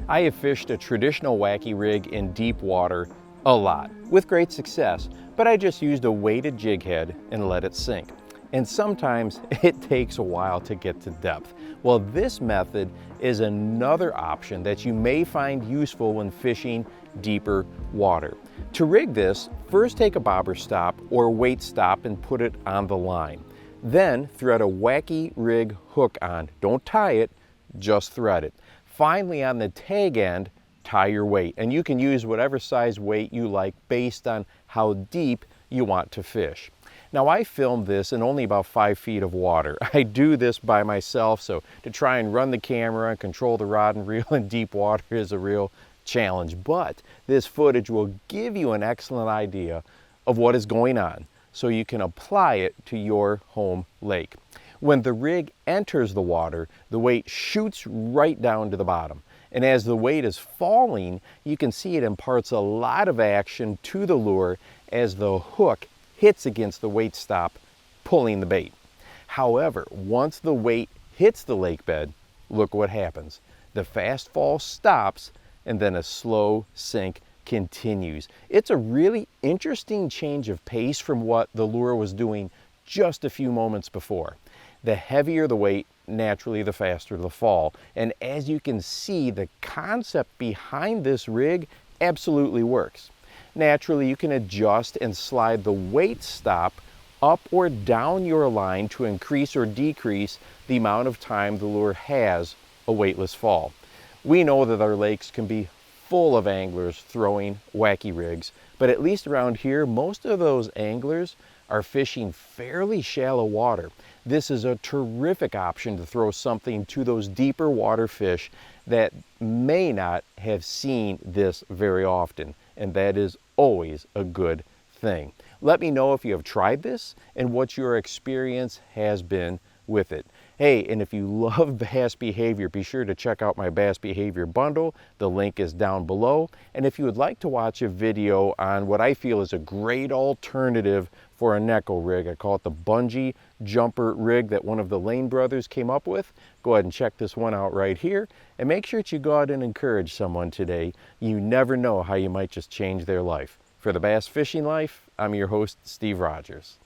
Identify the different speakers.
Speaker 1: I have fished a traditional wacky rig in deep water a lot, with great success, but I just used a weighted jig head and let it sink. And sometimes it takes a while to get to depth. Well, this method is another option that you may find useful when fishing deeper water. To rig this, first take a bobber stop or weight stop and put it on the line. Then thread a wacky rig hook on. Don't tie it, just thread it. Finally, on the tag end, tie your weight, and you can use whatever size weight you like based on how deep you want to fish. Now, I filmed this in only about 5 feet of water. I do this by myself, so to try and run the camera and control the rod and reel in deep water is a real challenge. But this footage will give you an excellent idea of what is going on, so you can apply it to your home lake. When the rig enters the water, the weight shoots right down to the bottom. And as the weight is falling, you can see it imparts a lot of action to the lure as the hook hits against the weight stop, pulling the bait. However, once the weight hits the lake bed, look what happens. The fast fall stops and then a slow sink continues. It's a really interesting change of pace from what the lure was doing just a few moments before. The heavier the weight, naturally the faster the fall. And as you can see, the concept behind this rig absolutely works. Naturally, you can adjust and slide the weight stop up or down your line to increase or decrease the amount of time the lure has a weightless fall. We know that our lakes can be full of anglers throwing wacky rigs, but at least around here, most of those anglers are fishing fairly shallow water. This is a terrific option to throw something to those deeper water fish that may not have seen this very often, and that is always a good thing. Let me know if you have tried this and what your experience has been with it. Hey, and if you love bass behavior, be sure to check out my bass behavior bundle. The link is down below. And if you would like to watch a video on what I feel is a great alternative for a Neko rig, I call it the bungee jumper rig that one of the Lane brothers came up with, go ahead and check this one out right here. And make sure that you go out and encourage someone today. You never know how you might just change their life. For the Bass Fishing Life, I'm your host, Steve Rogers.